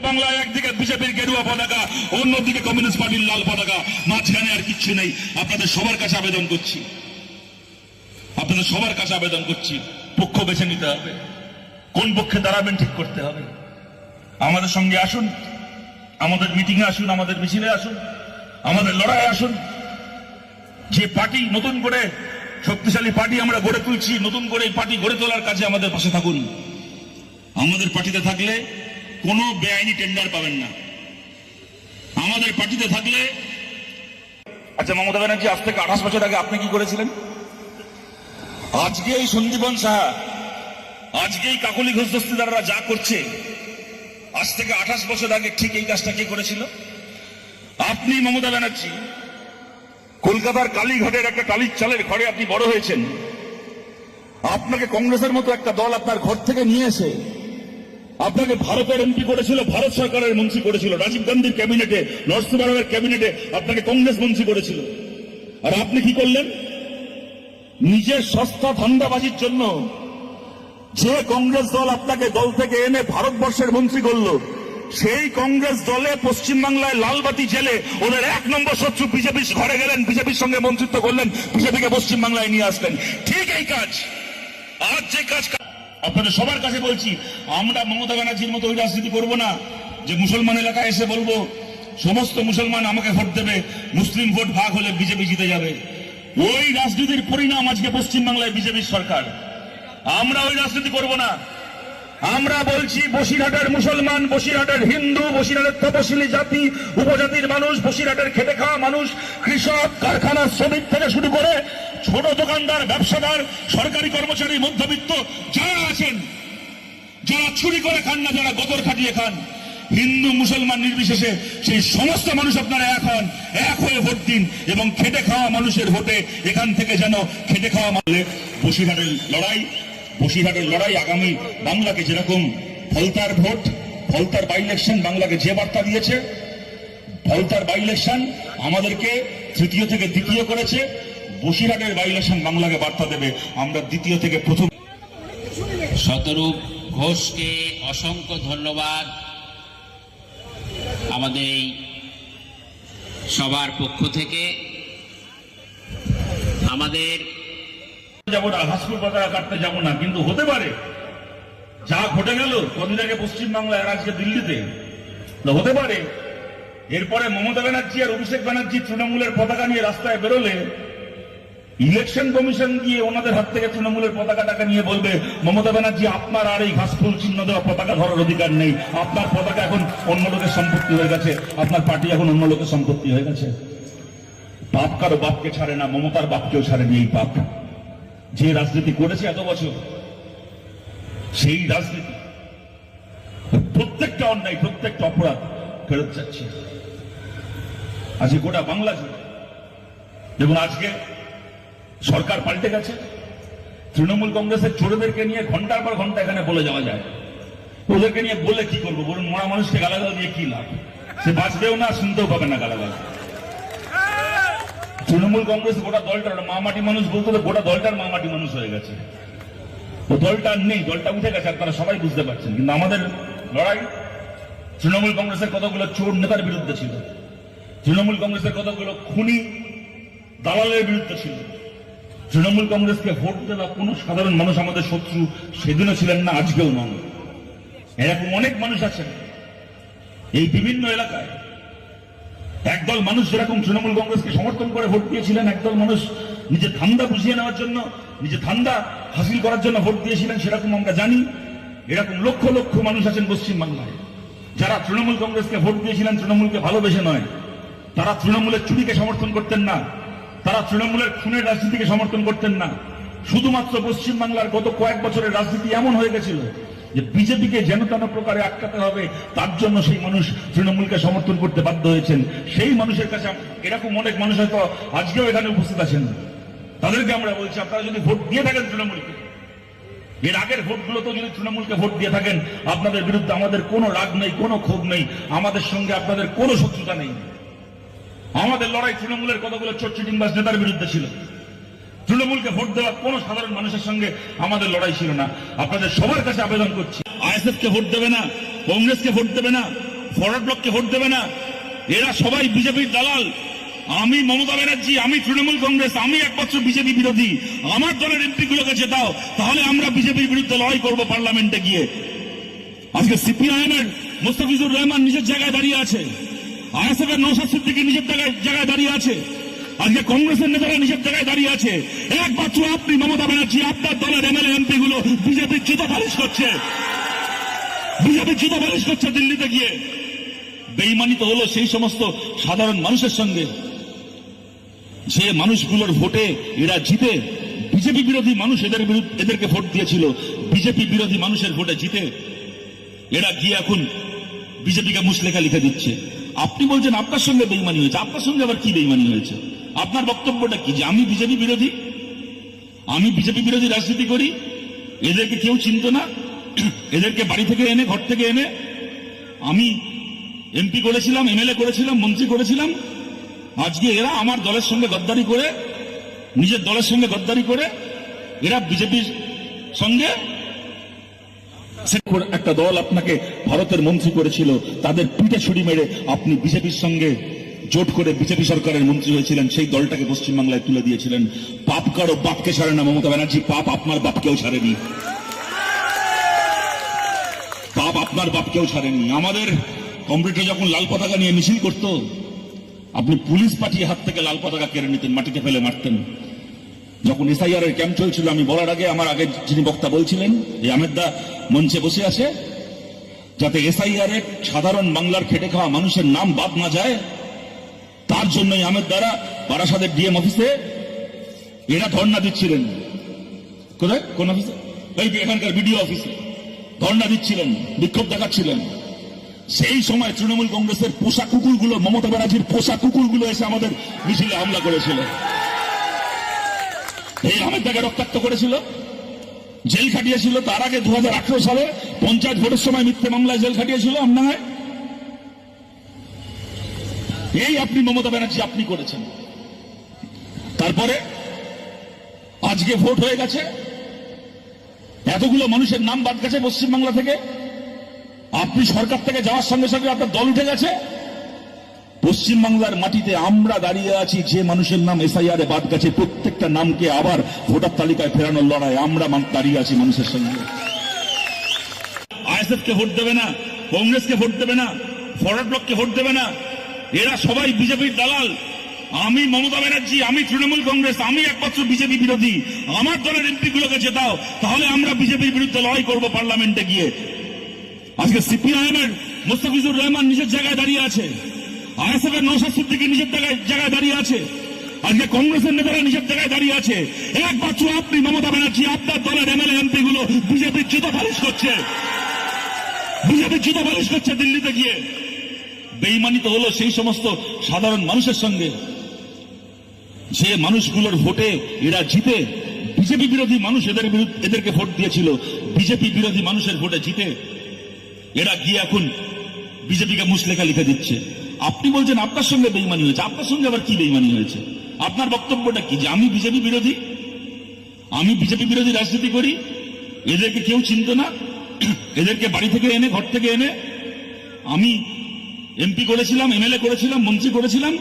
বাংলায় একদিকে বিজেপির গেরুয়া পতাকা, অন্যদিকে কমিউনিস্ট পার্টির লাল পতাকা, মাঝখানে আর কিচ্ছু নেই। আপনাদের সবার কাছে আবেদন করছি, পক্ষ বেছে নিতে হবে, কোন পক্ষে দাঁড়াবেন ঠিক করতে হবে। আমাদের সঙ্গে আসুন, আমাদের মিটিংয়ে আসুন, আমাদের মিছিলে আসুন, আমাদের লড়াই আসুন। যে পার্টি নতুন করে শক্তিশালী পার্টি আমরা গড়ে তুলছি, নতুন করে এই পার্টি গড়ে তোলার কাজে আমাদের পাশে থাকুন। আমাদের পার্টিতে থাকলে কোনো বেআইনি টেন্ডার পাবেন না। আমাদের পার্টিতে থাকলে আচ্ছা, মমতা ব্যানার্জি আজ থেকে 28 বছর আগে আপনি কি করেছিলেন? আজকে এই সন্দীপন সাহা, আজকে এই কাকলি ঘোষ দস্তিদাররা যা করছে, আজ থেকে 28 বছর আগে ঠিক এই কাজটা কে করেছিল? আপনি মমতা ব্যানার্জি কলকাতার কালীঘাটের একটা টালির চালের ঘরে আপনি বড় হয়েছেন। আপনাকে কংগ্রেসের মতো একটা দল আপনার ঘর থেকে নিয়ে এসে আপনাকে ভারতের এমপি করেছিল, ভারত সরকারের মন্ত্রী করেছিল, রাজীব গান্ধীর ক্যাবিনেটে, নরসিংহ ক্যাবিনেটে আপনাকে কংগ্রেস মন্ত্রী করেছিল। আর আপনি কি করলেন? নিজের সস্তা ধান্দাবাজির জন্য যে কংগ্রেস দল আপনাকে দল থেকে এনে ভারতবর্ষের মন্ত্রী করলো, সেই কংগ্রেস দলে পশ্চিমবাংলায় লালবাতি জেলে ওদের 1 নম্বর শত্রু বিজেপির ঘরে গেলেন, বিজেপির সঙ্গে মন্ত্রিত্ব করলেন, বিজেপিকে পশ্চিমবাংলায় নিয়ে আসলেন। ঠিক এই কাজ, আজ যে কাজ আপনাদের সবার কাছে বলছি, আমরা মমতা ব্যানার্জির মতো ওই রাজনীতি করবো না যে মুসলমান এলাকায় এসে বলবো সমস্ত মুসলমান আমাকে ভোট দেবে, মুসলিম ভোট ভাগ হলে বিজেপি জিতে যাবে। ওই রাজনীতির পরিণাম আজকে পশ্চিমবাংলায় বিজেপির সরকার। আমরা ওই রাজনীতি করব না। আমরা বলছি, বসিরহাটের মুসলমান, বসিরহাটের হিন্দু, বসিরহাটের তপশিলি জাতি উপজাতির মানুষ, বসিরহাটের খেটে খাওয়া মানুষ, কৃষক, কারখানা শ্রমিক থেকে শুরু করে ছোট দোকানদার, ব্যবসাদার, সরকারি কর্মচারী, মধ্যবিত্ত যারা আছেন, যারা চুরি করে খান না, যারা গতর খাটিয়ে খান, হিন্দু মুসলমান নির্বিশেষে সেই সমস্ত মানুষ আপনারা এখন এক হয়ে ভোট দিন এবং খেটে খাওয়া মানুষের ভোটে এখান থেকে যেন খেটে খাওয়া মানে বসিরহাটের লড়াই আগামী বাংলাকে যেরকম ফলতার ভোট, ফলতার বাই ইলেকশন বাংলাকে যে বার্তা দিয়েছে, ফলতার বাই ইলেকশন আমাদেরকে তৃতীয় থেকে দ্বিতীয় করেছে, বসিরহাটের বাই ইলেকশন বাংলাকে বার্তা দেবে আমরা দ্বিতীয় থেকে প্রথম। শতরূপ ঘোষকে অসংখ্য ধন্যবাদ আমাদের এই সবার পক্ষ থেকে। আমাদের যাবো না, হাসপুর পতাকা কাটতে যাবো না, কিন্তু হতে পারে যা ঘটে গেল কদিন আগে পশ্চিমবাংলায়, আজকে দিল্লিতে, হতে পারে এরপরে মমতা ব্যানার্জি আর অভিষেক ব্যানার্জি তৃণমূলের পতাকা নিয়ে রাস্তায় বেরোলে ইলেকশন কমিশন গিয়ে ওনাদের হাত থেকে তৃণমূলের পতাকাটাকে নিয়ে বলবে, মমতা ব্যানার্জি আপনার আর এই ঘাসফুল চিহ্ন দেওয়া পতাকা ধরার অধিকার নেই, আপনার পতাকা এখন অন্য লোকের সম্পত্তি হয়ে গেছে, আপনার পার্টি এখন অন্য লোকের সম্পত্তি হয়ে গেছে। বাপ কারো বাপকে ছাড়ে না, মমতার বাপকেও ছাড়েনি এই পাপ। যে রাজনীতি করেছে এত বছর, সেই রাজনীতি প্রত্যেকটা অন্যায়, প্রত্যেকটা অপরাধ ফেরত যাচ্ছে আজকে গোটা বাংলা জুড়ে। দেখুন, আজকে সরকার পাল্টে গেছে, তৃণমূল কংগ্রেসের চোরেদেরকে নিয়ে ঘন্টার পর ঘন্টা এখানে বলে যাওয়া যায়। ওদেরকে নিয়ে বলে কি করবো বলুন? মরা মানুষকে গালাগাল দিয়ে কি লাভ? সে বাঁচবেও না, শুনতেও পাবে না গালাগাল। তৃণমূল কংগ্রেস গোটা দলটার মামাটি মানুষ বলতে গোটা দলটার মামাটি মানুষ হয়ে গেছে। ও দলটা নেই, দলটা উঠে গেছে, আপনারা সবাই বুঝতে পারছেন। কিন্তু আমাদের লড়াই তৃণমূল কংগ্রেসের কতগুলো চোর নেতার বিরুদ্ধে ছিল, তৃণমূল কংগ্রেসের কতগুলো খুনি দালালের বিরুদ্ধে ছিল। তৃণমূল কংগ্রেসকে ভোট দেওয়া কোনো সাধারণ মানুষ আমাদের শত্রু সেদিনও ছিলেন না, আজকেও নন। এরকম অনেক মানুষ আছেন এই বিভিন্ন এলাকায়। একদল মানুষ যেরকম তৃণমূল কংগ্রেসকে সমর্থন করে ভোট দিয়েছিলেন, একদল মানুষ নিজের ধান্দা বুঝিয়ে নেওয়ার জন্য, নিজের ধান্দা হাসিল করার জন্য ভোট দিয়েছিলেন, সেরকম আমরা জানি। এরকম লক্ষ লক্ষ মানুষ আছেন পশ্চিমবাংলায় যারা তৃণমূল কংগ্রেসকে ভোট দিয়েছিলেন তৃণমূলকে ভালোবেসে নয়। তারা তৃণমূলের চুরিকে সমর্থন করতেন না, তারা তৃণমূলের খুনের রাজনীতিকে সমর্থন করতেন না। শুধুমাত্র পশ্চিমবাংলার গত কয়েক বছরের রাজনীতি এমন হয়ে গেছিল যে বিজেপিকে যেন তেন প্রকারে আটকাতে হবে, তার জন্য সেই মানুষ তৃণমূলকে সমর্থন করতে বাধ্য হয়েছেন। সেই মানুষের কাছে এরকম অনেক মানুষ হয়তো আজকেও এখানে উপস্থিত আছেন। তাদেরকে আমরা বলছি, আপনারা যদি ভোট দিয়ে থাকেন তৃণমূলকে, এর আগের ভোটগুলো তো যদি তৃণমূলকে ভোট দিয়ে থাকেন, আপনাদের বিরুদ্ধে আমাদের কোনো রাগ নেই, কোনো ক্ষোভ নেই, আমাদের সঙ্গে আপনাদের কোনো শত্রুতা নেই। আমাদের লড়াই তৃণমূলের কতগুলো চোর চিটিংবাজ নেতার বিরুদ্ধে ছিল। তৃণমূলকে ভোট দেওয়া কোনো সাধারণ মানুষের সঙ্গে আমাদের লড়াই ছিল না। আপনাদের সবার কাছে আবেদন করছি, আইএসএফ কে ভোট দেবে না, কংগ্রেসকে ভোট দেবে না, ফরওয়ার্ড ব্লককে ভোট দেবে না, এরা সবাই বিজেপির দালাল। আমি মমতা ব্যানার্জি, আমি তৃণমূল কংগ্রেস, আমি একমাত্র বিজেপি বিরোধী। আমার দলের এমপি গুলোকে জেতাও, তাহলে আমরা বিজেপির বিরুদ্ধে লড়াই করবো পার্লামেন্টে গিয়ে। আজকে সিপিআইএম এর মোস্তাফিজুর রহমান নিজের জায়গায় দাঁড়িয়ে আছে, আইএসএফ এর নওশাদ সিদ্দিকী নিজের জায়গায় দাঁড়িয়ে আছে, আজকে কংগ্রেসের নেতারা নিজের জায়গায় দাঁড়িয়ে আছে। একমাত্র আপনি মমতা ব্যানার্জি, আপনার দলের এমএলএ এমপি গুলো বিজেপির জুতো পালিশ করছে, বিজেপির জুতো পালিশ করছে দিল্লিতে গিয়ে। বেইমানি তো হলো সেই সমস্ত সাধারণ মানুষের সঙ্গে যে মানুষগুলোর ভোটে এরা জিতে। বিজেপি বিরোধী মানুষ এদেরকে ভোট দিয়েছিল, বিজেপি বিরোধী মানুষের ভোটে জিতে এরা গিয়ে এখন বিজেপিকে মুসলেখা লিখে দিচ্ছে। আপনি বলছেন আপনার সঙ্গে বেইমানি হয়েছে, আপনার সঙ্গে আবার কি বেইমানি হয়েছে? আপনার বক্তব্যটা কি যে আমি বিজেপি বিরোধী, আমি বিজেপি বিরোধী রাজনীতি করি, এদেরকে কেউ চিনত না, এদেরকে বাড়ি থেকে এনে ঘর থেকে এনে আমি এমপি করেছিলাম, এমএলএ করেছিলাম, মন্ত্রী করেছিলাম। আজকে এরা আমার দলের সঙ্গে গদ্দারি করে, নিজের দলের সঙ্গে গদ্দারি করে এরা বিজেপির সঙ্গে। একটা দল আপনাকে ভারতের মন্ত্রী করেছিল, তাদের পিঠে ছুরি মেরে আপনি বিজেপির সঙ্গে জোট করে বিজেপি সরকারের মন্ত্রী হয়েছিলেন, সেই দলটাকে পশ্চিমবাংলায় তুলে দিয়েছিলেন। পাপ কারো বাপকে ছাড়ে না মমতা ব্যানার্জি, পাপ আপনার বাপকেও ছাড়েনি, পাপ আপনার বাপকেও ছাড়েনি। আমাদের কমরেডরা যখন লাল পতাকা নিয়ে মিছিল করত, আপনি পুলিশ পাঠিয়ে হাত থেকে লাল পতাকা কেড়ে নিতেন, মাটিতে ফেলে মারতেন। যখন এসআইআর এর ক্যাম্প চলছিল, আমি বলার আগে আমার আগে যিনি বক্তা বলছিলেন, এই আহমেদ দা মঞ্চে বসে আছে, যাতে এসআইআর এর সাধারণ বাংলার খেটে খাওয়া মানুষের নাম বাদ না যায়, তার জন্যই আহমেদ দ্বারা বারাসাতের ডিএম অফিসে এরা ধর্ণা দিচ্ছিলেন। কোথায়? কোন অফিসে? এই এখানকার বিডিও অফিসে ধর্ণা দিচ্ছিলেন, বিক্ষোভ দেখাচ্ছিলেন। সেই সময় তৃণমূল কংগ্রেসের পোষা কুকুরগুলো, মমতা ব্যানার্জির পোষা কুকুরগুলো এসে আমাদের মিছিলে হামলা করেছিল। এই আহমেদ দাকে রক্তাক্ত করেছিল, জেল খাটিয়েছিল। তার আগে 2018 সালে পঞ্চায়েত ভোটের সময় মিথ্যে মামলায় জেল খাটিয়েছিল আমনায়। এই আপনি মমতা ব্যানার্জি আপনি করেছেন। তারপরে আজকে ভোট হয়ে গেছে, এতগুলো মানুষের নাম বাদ গেছে পশ্চিমবাংলা থেকে। আপনি সরকার থেকে যাওয়ার সঙ্গে সঙ্গে আপনার দল উঠে গেছে। পশ্চিমবাংলার মাটিতে আমরা দাঁড়িয়ে আছি, যে মানুষের নাম এসআইআর এ বাদ গেছে প্রত্যেকটা নামকে আবার ভোটার তালিকায় ফেরানোর লড়াই আমরা দাঁড়িয়ে আছি মানুষের সঙ্গে। আইএসএফ কে ভোট দেবে না, কংগ্রেসকে ভোট দেবে না, ফরওয়ার্ড ব্লককে ভোট দেবে না, এরা সবাই বিজেপির দালাল। আমি মমতা ব্যানার্জি, আমি তৃণমূল কংগ্রেস, আমি একমাত্র বিজেপি বিরোধী। আমার দলের এমপি গুলোকে জেতাও, তাহলে আমরা বিজেপির বিরুদ্ধে লড়াই করবো পার্লামেন্টে গিয়ে। আজকে সিপিআইএম এর মোস্তাফিজুর রহমান নিজের জায়গায় দাঁড়িয়ে আছে, আইএসএফ এর নওশাদ সিদ্দিকী নিজের জায়গায় দাঁড়িয়ে আছে, আজকে কংগ্রেসের নেতারা নিজের জায়গায় দাঁড়িয়ে আছে। একমাত্র আপনি মমতা ব্যানার্জি, আপনার দলের এমএলএ এমপি গুলো বিজেপির জুতো পালিশ করছে, বিজেপির জুতো পালিশ করছে দিল্লিতে গিয়ে। বেইমানি তো হলো সেই সমস্ত সাধারণ মানুষের সঙ্গে যে মানুষগুলোর ভোটে এরা জিতে। বিজেপি বিরোধী মানুষ এদেরকে ভোট দিয়েছিল, বিজেপি বিরোধী মানুষের ভোটে জিতে এরা গিয়ে এখন বিজেপিকে মুসলেখা লিখে দিচ্ছে। আপনি বলছেন আপনার সঙ্গে বেইমানি হয়েছে, আপনার সঙ্গে আবার কি বেইমানি হয়েছে? আপনার বক্তব্যটা কি যে আমি বিজেপি বিরোধী, আমি বিজেপি বিরোধী রাজনীতি করি, এদেরকে কেউ চিনত না, এদেরকে বাড়ি থেকে এনে ঘর থেকে এনে আমি এমপি করেছিলাম, এমএলএ করেছিলাম, মন্ত্রী করেছিলাম।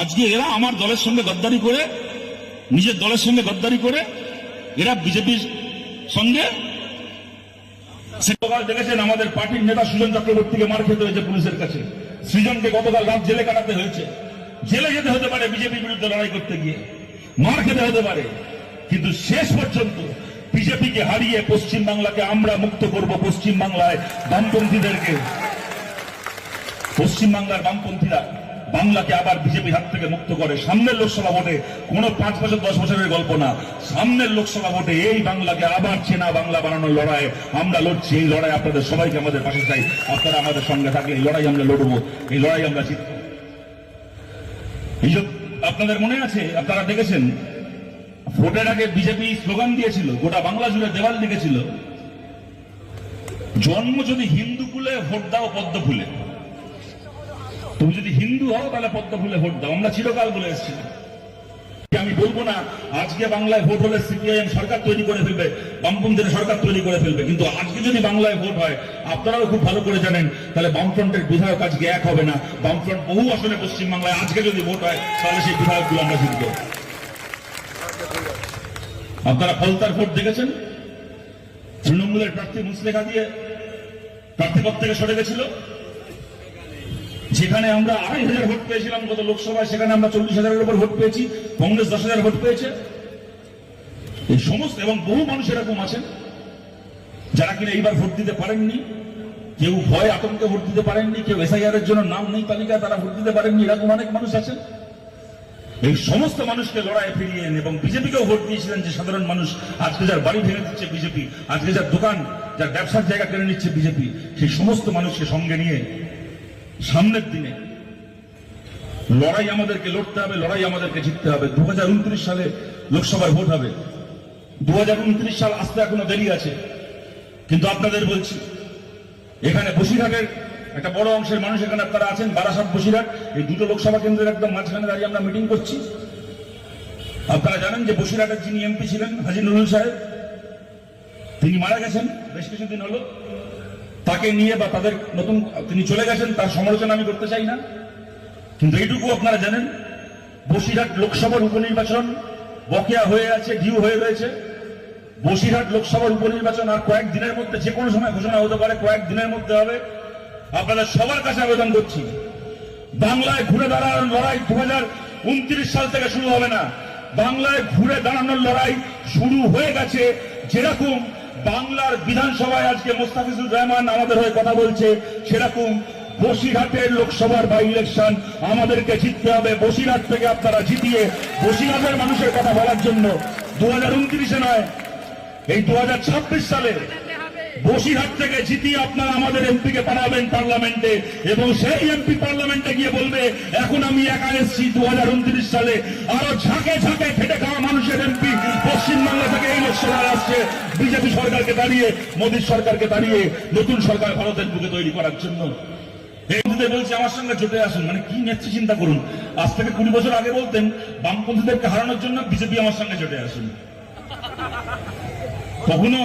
আজকে এরা আমার দলের সঙ্গে গদ্দারি করে, নিজের দলের সঙ্গে গদ্দারি করে এরা বিজেপির সঙ্গে। গতকাল দেখেছেন আমাদের পার্টির নেতা সুজন চক্রবর্তীকে মার খেতে হয়েছে পুলিশের কাছে। সৃজনকে গতকাল রাত জেলে কাটাতে হয়েছে। জেলে যেতে হতে পারে বিজেপির বিরুদ্ধে লড়াই করতে গিয়ে, মার খেতে হতে পারে, কিন্তু শেষ পর্যন্ত বিজেপিকে হারিয়ে পশ্চিমবাংলাকে আমরা মুক্ত করব। পশ্চিমবাংলায় বামপন্থীদেরকে, পশ্চিমবাংলার বামপন্থীরা বাংলাকে আবার বিজেপির হাত থেকে মুক্ত করে। সামনের লোকসভা ভোটে, কোনো 5 বছর 10 বছরের গল্প না, সামনের লোকসভা ভোটে এই বাংলাকে আবার চেনা বাংলা বানানোর লড়াই আমরা লড়ছি। এই লড়াই আপনাদের সবাইকে আমাদের পাশে চাই, আপনারা আমাদের সঙ্গে থাকলে এই লড়াই আমরা লড়বো, এই লড়াই আমরা জিতব। এই যে আপনাদের মনে আছে, আপনারা দেখেছেন ভোটের আগে বিজেপি স্লোগান দিয়েছিল, গোটা বাংলা জুড়ে দেওয়াল লিখেছিল, জন্ম যদি হিন্দু কুলে ভোট দাও পদ্ম ফুলে। তুমি যদি হিন্দু হও তাহলে পদ্ম ফুলে ভোট দাও। আমরা চিরকাল বলে এসেছি আমি বলবো না আজকে বাংলায় ভোট হলে সিপিআইএম সরকার তৈরি করে ফেলবে, বামপন্থীরা সরকার তৈরি করে ফেলবে, কিন্তু আজকে যদি বাংলায় ভোট হয় আপনারাও খুব ভালো করে জানেন তাহলে বামফ্রন্টের বিধায়ক আজকে এক হবে না। বামফ্রন্ট বহু আসনে পশ্চিমবাংলায় আজকে যদি ভোট হয় তাহলে সেই বিধায়কগুলো আমরা জিতব। আপনারা ফলতার ভোট দেখেছেন, তৃণমূলের প্রার্থী মুসলেখা দিয়ে প্রার্থীপদ থেকে সরে গেছিল। যেখানে আমরা 2,500 ভোট পেয়েছিলাম গত লোকসভায়, সেখানে আমরা 40,000-এর উপর ভোট পেয়েছি, কংগ্রেস 10,000 ভোট পেয়েছে। এই সমস্ত এবং বহু মানুষ এরকম আছেন যারা কিনা এইবার ভোট দিতে পারেননি, কেউ ভয় আতঙ্কে ভোট দিতে পারেননি, কেউ এসআইআর এর জন্য নাম নেই তালিকায় তারা ভোট দিতে পারেননি, এরকম অনেক মানুষ আছেন। এই সমস্ত মানুষকে লড়াইয়ে ফিরিয়ে এনে এবং বিজেপিকেও ভোট দিয়েছিলেন যে সাধারণ মানুষ, আজকে যার বাড়ি ভেঙে দিচ্ছে বিজেপি, আজকে যার দোকান যার ব্যবসার জায়গা কেড়ে নিচ্ছে বিজেপি, সেই সমস্ত মানুষকে সঙ্গে নিয়ে সামনের দিনে লড়াই আমাদেরকে লড়তে হবে, লড়াই আমাদেরকে জিততে হবে। 2029 সালে লোকসভায় ভোট হবে। 2029 সাল আসতে এখনো দেরি আছে, কিন্তু আপনাদের বলছি এখানে বসিরহাটের একটা বড় অংশের মানুষ এখানে আপনারা আছেন, বারাসাত বসিরহাট, এই দুটো লোকসভা কেন্দ্রের একদম মাঝখানে দাঁড়িয়ে আমরা মিটিং করছি। আপনারা জানেন যে বসিরহাটের যিনি এমপি ছিলেন হাজী নুরুল সাহেব, তিনি মারা গেছেন বেশ কিছুদিন হলো। তাকে নিয়ে বা তাদের নতুন তিনি চলে গেছেন, তার সমালোচনা আমি করতে চাই না, কিন্তু এইটুকু আপনারা জানেন বসিরহাট লোকসভার উপনির্বাচন বকেয়া হয়ে আছে, ডিউ হয়ে রয়েছে। বসিরহাট লোকসভার উপনির্বাচন আর কয়েকদিনের মধ্যে, যে কোনো সময় ঘোষণা হতে পারে, কয়েকদিনের মধ্যে হবে। আপনাদের সবার কাছে আবেদন করছি, বাংলায় ঘুরে দাঁড়ানোর লড়াই 2029 সাল থেকে শুরু হবে না, বাংলায় ঘুরে দাঁড়ানোর লড়াই শুরু হয়ে গেছে। যেরকম বাংলার বিধানসভায় আজকে মোস্তাফিজুর রহমান আমাদের হয়ে কথা বলছে, সেরকম বসিরহাটের লোকসভার বাই ইলেকশন আমাদেরকে জিততে হবে। বসিরহাট থেকে আপনারা জিতিয়ে বসিরহাটের মানুষের কথা বলার জন্য 2029-এ নয়, এই 2026 সালে বসিরহাট থেকে জিতিয়ে আপনারা আমাদের এমপিকে পাঠাবেন পার্লামেন্টে, এবং সেই এমপি পার্লামেন্টে গিয়ে বলবে এখন আমি একা এসেছি। 2029 সালে আরো ঝাঁকে ঝাঁকে খেটে খাওয়া মানুষের এমপি পশ্চিমবাংলা থেকে এই লোকসভায় আসছে বিজেপি সরকারকে দাঁড়িয়ে, মোদীর সরকারকে দাঁড়িয়ে নতুন সরকার ভারতের বুকে তৈরি করার জন্য। এই বলছে আমার সঙ্গে জোটে আসুন, মানে কি নেত্রী চিন্তা করুন। আজ থেকে 20 বছর আগে বলতেন বামপন্থীদেরকে হারানোর জন্য বিজেপি আমার সঙ্গে জোটে আসুন। কখনো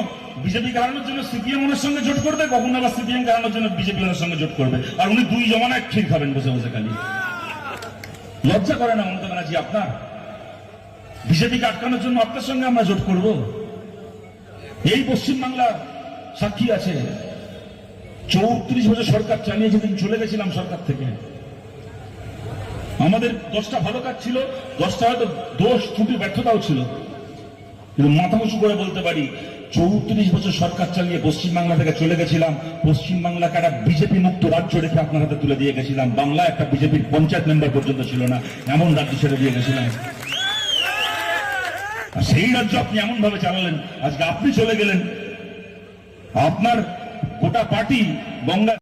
বিজেপি হারানোর জন্য সিপিএম ওনার সঙ্গে জোট করবে, কখনো আবার সিপিএম হারানোর জন্য বিজেপি ওনার সঙ্গে জোট করবে, আর উনি দুই জমানায় ক্ষীর খাবেন বসে বসে খালি। লজ্জা করে না মমতা ব্যানার্জি আপনার? বিজেপিকে আটকানোর জন্য আপনার সঙ্গে আমরা জোট করব? এই পশ্চিমবাংলা সাক্ষী আছে। 34 বছর সরকার চালিয়ে যেদিন চলে গেছিলাম সরকার থেকে, আমাদের 10টা ভালো কাজ ছিল, 10টা হয়তো দোষ ত্রুটি ব্যর্থতাও ছিল, কিন্তু মাথা উঁচু করে বলতে পারি 34 বছর সরকার চালিয়ে পশ্চিমবাংলা থেকে চলে গেছিলাম। পশ্চিমবাংলাকে একটা বিজেপি মুক্ত রাজ্য রেখে আপনার হাতে তুলে দিয়ে গেছিলাম। বাংলা একটা বিজেপির পঞ্চায়েত মেম্বার পর্যন্ত ছিল না, এমন রাজ্য ছেড়ে দিয়ে গেছিলাম। আর সেই রাজ্য আপনি এমন ভাবে চালালেন, আজকে আপনি চলে গেলেন, আপনার গোটা পার্টি গঙ্গা